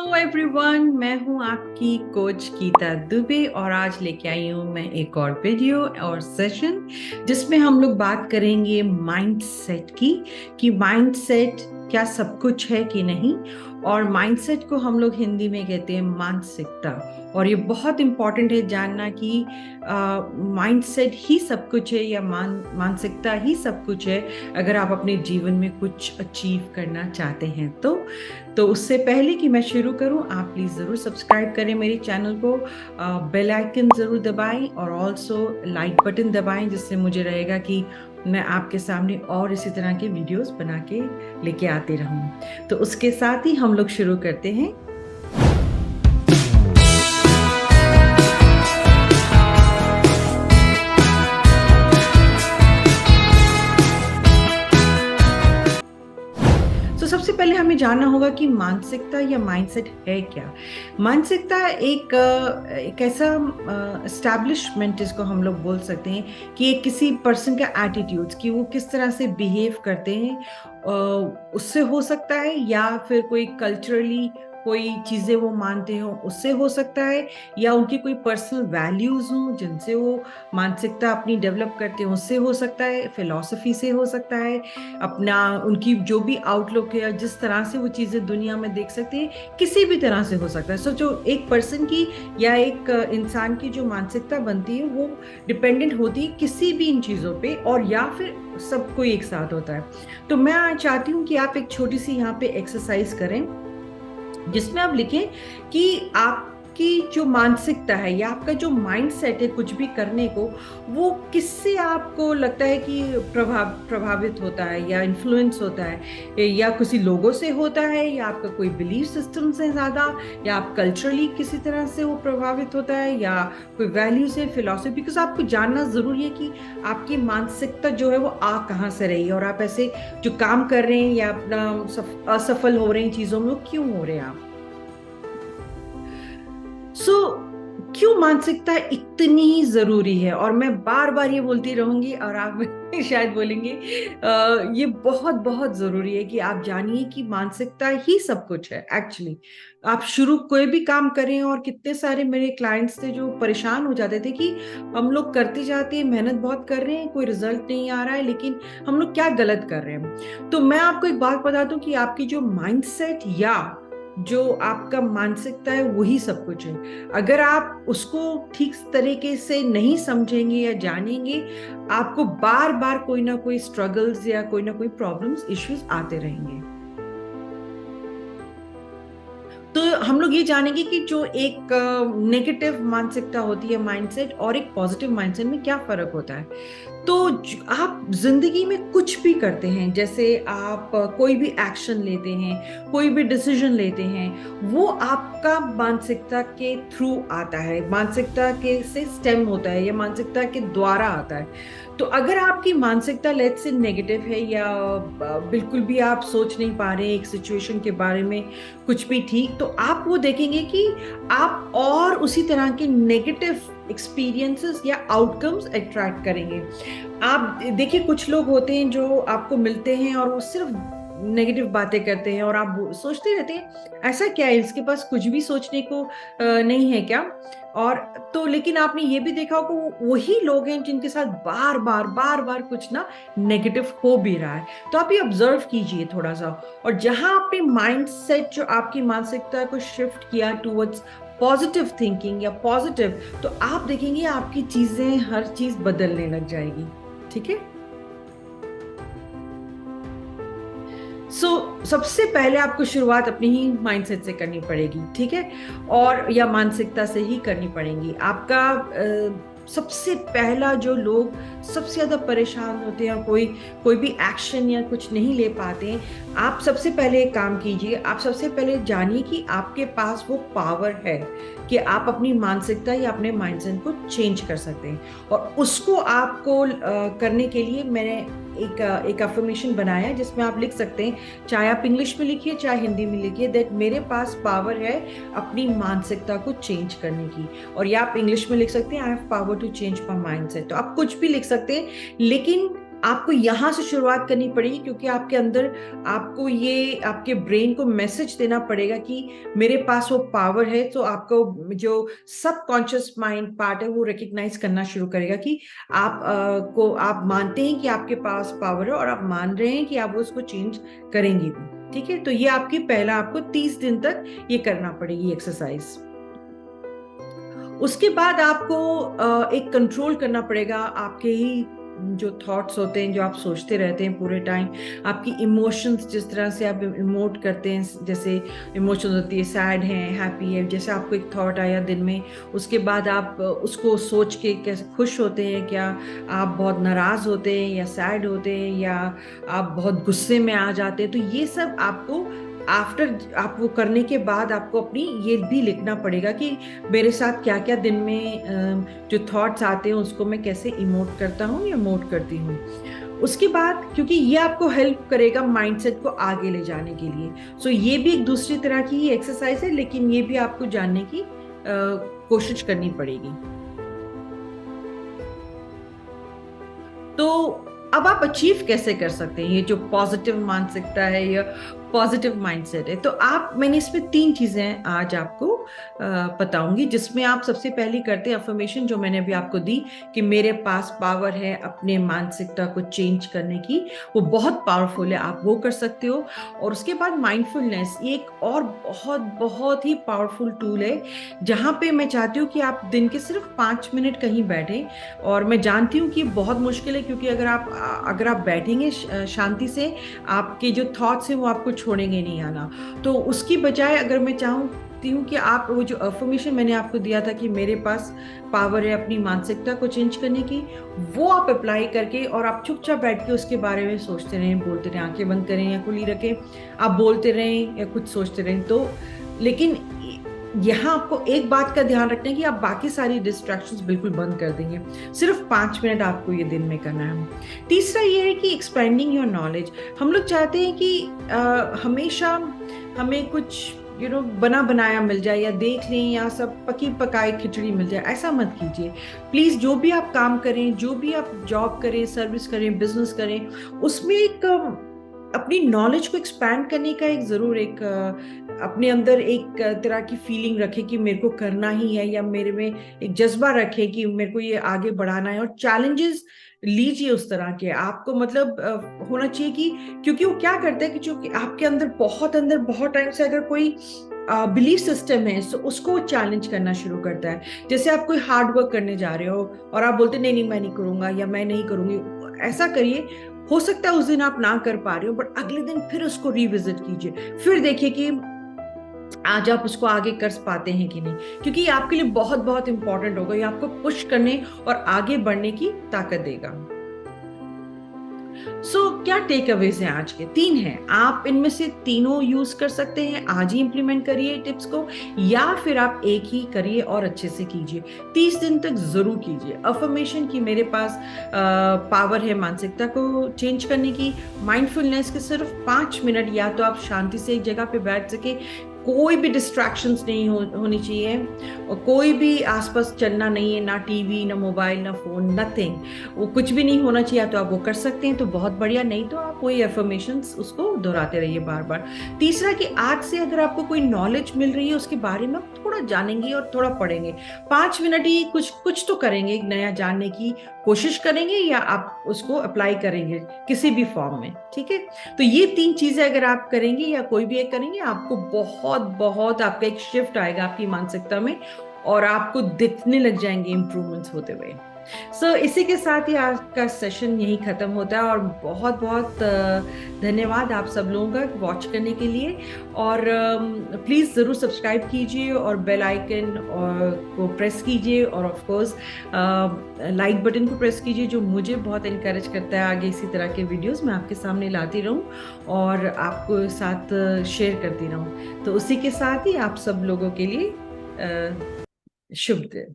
Hello everyone, मैं हूं आपकी कोच गीता दुबे और आज लेके आई हूं मैं एक और वीडियो और सेशन जिसमें हम लोग बात करेंगे माइंडसेट की कि माइंडसेट क्या सब कुछ है कि नहीं। और माइंडसेट को हम लोग हिंदी में कहते हैं मानसिकता। और ये बहुत इंपॉर्टेंट है जानना कि माइंडसेट ही सब कुछ है या मानसिकता ही सब कुछ है अगर आप अपने जीवन में कुछ अचीव करना चाहते हैं तो उससे पहले कि मैं शुरू करूं, आप प्लीज़ ज़रूर सब्सक्राइब करें मेरे चैनल को, बेल आइकन ज़रूर दबाएं और ऑल्सो लाइक बटन दबाएं, जिससे मुझे रहेगा कि मैं आपके सामने और इसी तरह के वीडियोस बना के लेके आते रहूं। तो उसके साथ ही हम लोग शुरू करते हैं। तो सबसे पहले हमें जानना होगा कि मानसिकता या माइंडसेट है क्या। मानसिकता एक ऐसा एस्टैब्लिशमेंट जिसको हम लोग बोल सकते हैं कि एक किसी पर्सन का एटीट्यूड्स कि वो किस तरह से बिहेव करते हैं, उससे हो सकता है, या फिर कोई कल्चरली कोई चीज़ें वो मानते हो उससे हो सकता है, या उनकी कोई पर्सनल वैल्यूज़ हों जिनसे वो मानसिकता अपनी डेवलप करते हैं उससे हो सकता है, फिलॉसफी से हो सकता है, अपना उनकी जो भी आउटलुक है, जिस तरह से वो चीज़ें दुनिया में देख सकते हैं, किसी भी तरह से हो सकता है। सो जो एक पर्सन की या एक इंसान की जो मानसिकता बनती है वो डिपेंडेंट होती है किसी भी इन चीज़ों पे, और या फिर सब कोई एक साथ होता है। तो मैं चाहती हूँ कि आप एक छोटी सी यहाँ पे एक्सरसाइज करें जिसमें आप लिखें कि आपकी जो मानसिकता है या आपका जो माइंड सेट है कुछ भी करने को, वो किससे आपको लगता है कि प्रभावित होता है या इन्फ्लुएंस होता है, या किसी लोगों से होता है, या आपका कोई बिलीफ सिस्टम से ज़्यादा, या आप कल्चरली किसी तरह से वो प्रभावित होता है, या कोई वैल्यू से, फिलॉसफी। बिकॉज आपको जानना ज़रूरी है कि आपकी मानसिकता जो है वो आ कहाँ से रही है, और आप ऐसे जो काम कर रहे हैं या अपना असफल हो रहे हैं चीज़ों में, वो क्यों हो रहे हैं आप। क्यों मानसिकता इतनी जरूरी है, और मैं बार बार ये बोलती रहूंगी और आप शायद बोलेंगे ये बहुत बहुत जरूरी है कि आप जानिए कि मानसिकता ही सब कुछ है एक्चुअली। आप शुरू कोई भी काम करें, और कितने सारे मेरे क्लाइंट्स थे जो परेशान हो जाते थे कि हम लोग करते जाते हैं, मेहनत बहुत कर रहे हैं, कोई रिजल्ट नहीं आ रहा है, लेकिन हम लोग क्या गलत कर रहे हैं। तो मैं आपको एक बात बता दूं कि आपकी जो माइंडसेट या जो आपका मानसिकता है वही सब कुछ है। अगर आप उसको ठीक तरीके से नहीं समझेंगे या जानेंगे, आपको बार बार कोई ना कोई स्ट्रगल्स या कोई ना कोई प्रॉब्लम्स, इश्यूज आते रहेंगे। तो हम लोग ये जानेंगे कि जो एक नेगेटिव मानसिकता होती है, माइंडसेट, और एक पॉजिटिव माइंडसेट में क्या फर्क होता है। तो आप जिंदगी में कुछ भी करते हैं, जैसे आप कोई भी एक्शन लेते हैं, कोई भी डिसीजन लेते हैं, वो आपका मानसिकता के थ्रू आता है, मानसिकता के से स्टेम होता है या मानसिकता के द्वारा आता है। तो अगर आपकी मानसिकता लेट्स से नेगेटिव है, या बिल्कुल भी आप सोच नहीं पा रहे एक सिचुएशन के बारे में कुछ भी ठीक, तो आप वो देखेंगे कि आप और उसी तरह के नेगेटिव एक्सपीरियंसेस या आउटकम्स अट्रैक्ट करेंगे। आप देखिए कुछ लोग होते हैं जो आपको मिलते हैं और वो सिर्फ नेगेटिव बातें करते हैं, और आप सोचते रहते हैं ऐसा क्या है, इसके पास कुछ भी सोचने को नहीं है क्या। और तो लेकिन आपने ये भी देखा होगा वही लोग हैं जिनके साथ बार बार कुछ ना नेगेटिव हो भी रहा है। तो आप ये ऑब्जर्व कीजिए थोड़ा सा, और जहां आपने माइंड सेट जो आपकी मानसिकता को शिफ्ट किया टूवर्ड्स पॉजिटिव थिंकिंग या पॉजिटिव, तो आप देखेंगे आपकी चीजें, हर चीज बदलने लग जाएगी। ठीक है। सबसे पहले आपको शुरुआत अपनी ही माइंडसेट से करनी पड़ेगी, ठीक है, और या मानसिकता से ही करनी पड़ेगी। आपका सबसे पहला, जो लोग सबसे ज्यादा परेशान होते हैं और कोई भी एक्शन या कुछ नहीं ले पाते हैं, आप सबसे पहले एक काम कीजिए। आप सबसे पहले जानिए कि आपके पास वो पावर है कि आप अपनी मानसिकता या अपने माइंडसेट को चेंज कर सकते हैं, और उसको आपको करने के लिए मैंने एक अफर्मेशन बनाया जिसमें आप लिख सकते हैं, चाहे आप इंग्लिश में लिखिए चाहे हिंदी में लिखिए, दैट मेरे पास पावर है अपनी मानसिकता को चेंज करने की। और या आप इंग्लिश में लिख सकते हैं, I have power to change my mindset. तो आप कुछ भी लिख सकते हैं, लेकिन आपको यहाँ से शुरुआत करनी पड़ेगी, क्योंकि आपके अंदर आपको ये आपके ब्रेन को मैसेज देना पड़ेगा कि मेरे पास वो पावर है। तो आपको जो सबकॉन्शियस माइंड पार्ट है वो रिकग्नाइज करना शुरू करेगा कि आप मानते हैं कि आपके पास पावर है और आप मान रहे हैं कि आप उसको चेंज करेंगे भी। ठीक है, तो ये आपकी पहला आपको 30 दिन तक ये करना पड़ेगी एक्सरसाइज। उसके बाद आपको एक कंट्रोल करना पड़ेगा आपके ही जो थॉट्स होते हैं, जो आप सोचते रहते हैं पूरे टाइम, आपकी इमोशंस, जिस तरह से आप इमोट करते हैं, जैसे इमोशंस होती है सैड है, हैप्पी है, जैसे आपको एक थॉट आया दिन में, उसके बाद आप उसको सोच के कैसे खुश होते हैं, क्या आप बहुत नाराज होते हैं या सैड होते हैं या आप बहुत गुस्से में आ जाते हैं। तो ये सब आपको आफ्टर आप वो करने के बाद आपको अपनी ये भी लिखना पड़ेगा कि मेरे साथ क्या क्या दिन में जो थॉट्स आते हैं उसको मैं कैसे इमोट करता हूँ या मोट करती हूँ। उसके बाद, क्योंकि ये आपको हेल्प करेगा माइंडसेट को आगे ले जाने के लिए, सो ये भी एक दूसरी तरह की एक्सरसाइज है, लेकिन ये भी आपको जानने की कोशिश करनी पड़ेगी। तो अब आप अचीव कैसे कर सकते हैं ये जो पॉजिटिव मानसिकता है या पॉजिटिव माइंडसेट है? तो मैंने इसमें 3 चीजें आज आपको बताऊंगी, जिसमें आप सबसे पहली करते हैं अफर्मेशन, जो मैंने अभी आपको दी कि मेरे पास पावर है अपने मानसिकता को चेंज करने की, वो बहुत पावरफुल है, आप वो कर सकते हो। और उसके बाद माइंडफुलनेस, ये एक और बहुत बहुत ही पावरफुल टूल है, जहां पे मैं चाहती हूँ कि आप दिन के सिर्फ 5 मिनट कहीं बैठें। और मैं जानती हूँ कि बहुत मुश्किल है, क्योंकि अगर आप बैठेंगे शांति से, आपके जो थॉट्स हैं वो आपको छोड़ेंगे नहीं आना। तो उसकी बजाय अगर मैं चाहती हूँ कि आप वो जो अफर्मेशन मैंने आपको दिया था कि मेरे पास पावर है अपनी मानसिकता को चेंज करने की, वो आप अप्लाई करके और आप चुपचाप बैठ के उसके बारे में सोचते रहें, बोलते रहें, आंखें बंद करें या खुली रखें, आप बोलते रहें या कुछ सोचते रहें। तो लेकिन यहाँ आपको एक बात का ध्यान रखना है कि आप बाकी सारी डिस्ट्रैक्शंस बिल्कुल बंद कर देंगे। सिर्फ 5 मिनट आपको ये दिन में करना है। तीसरा ये है कि एक्सपेंडिंग योर नॉलेज। हम लोग चाहते हैं कि हमेशा हमें कुछ बना बनाया मिल जाए, या देख लें, या सब पकी पकाई खिचड़ी मिल जाए। ऐसा मत कीजिए प्लीज। जो भी आप काम करें, जो भी आप जॉब करें, सर्विस करें, बिजनेस करें, उसमें एक अपनी नॉलेज को एक्सपैंड करने का एक जरूर एक अपने अंदर एक तरह की फीलिंग रखे कि मेरे को करना ही है, या मेरे में एक जज्बा रखे कि मेरे को ये आगे बढ़ाना है। और चैलेंजेस लीजिए उस तरह के, आपको मतलब होना चाहिए कि, क्योंकि वो क्या करते हैं कि जो आपके अंदर बहुत टाइम से अगर कोई बिलीफ सिस्टम है, तो उसको चैलेंज करना शुरू करता है। जैसे आप कोई हार्ड वर्क करने जा रहे हो और आप बोलते नहीं नहीं मैं नहीं करूंगा या मैं नहीं करूंगी, ऐसा करिए। हो सकता है उस दिन आप ना कर पा रहे हो, बट अगले दिन फिर उसको रिविजिट कीजिए, फिर देखिए कि आज आप उसको आगे कर पाते हैं कि नहीं, क्योंकि ये आपके लिए बहुत बहुत इंपॉर्टेंट होगा। ये आपको पुश करने और आगे बढ़ने की ताकत देगा। क्या टेक अवेज हैं आज के? 3 हैं। आप इनमें से तीनों यूज कर सकते हैं, आज ही इंप्लीमेंट करिए टिप्स को, या फिर आप एक ही करिए और अच्छे से कीजिए। 30 दिन तक जरूर कीजिए अफर्मेशन की मेरे पास पावर है मानसिकता को चेंज करने की, माइंडफुलनेस के सिर्फ 5 मिनट, या तो आप शांति से एक जगह पे बैठ सके, कोई भी डिस्ट्रैक्शंस नहीं होनी चाहिए, और कोई भी आसपास चलना नहीं है, ना टीवी, ना मोबाइल, ना फोन, नथिंग, वो कुछ भी नहीं होना चाहिए। तो आप वो कर सकते हैं तो बहुत बढ़िया, नहीं तो आप वही अफर्मेशंस उसको दोहराते रहिए बार बार। तीसरा कि आज से अगर आपको कोई नॉलेज मिल रही है उसके बारे में आप थोड़ा जानेंगे और थोड़ा पढ़ेंगे, 5 मिनट ही कुछ कुछ तो करेंगे, नया जानने की कोशिश करेंगे, या आप उसको अप्लाई करेंगे किसी भी फॉर्म में। ठीक है, तो ये 3 चीजें अगर आप करेंगे या कोई भी एक करेंगे, आपको बहुत बहुत आपका एक शिफ्ट आएगा आपकी मानसिकता में, और आपको दिखने लग जाएंगे इंप्रूवमेंट्स होते हुए। इसी के साथ ही आज का सेशन यही खत्म होता है, और बहुत बहुत धन्यवाद आप सब लोगों का वॉच करने के लिए। और प्लीज़ ज़रूर सब्सक्राइब कीजिए और बेल आइकन को प्रेस कीजिए, और ऑफ कोर्स लाइक बटन को प्रेस कीजिए, जो मुझे बहुत इनकरेज करता है आगे इसी तरह के वीडियोस मैं आपके सामने लाती रहूं और आपको साथ शेयर करती रहूं। तो उसी के साथ ही आप सब लोगों के लिए शुभ दिन।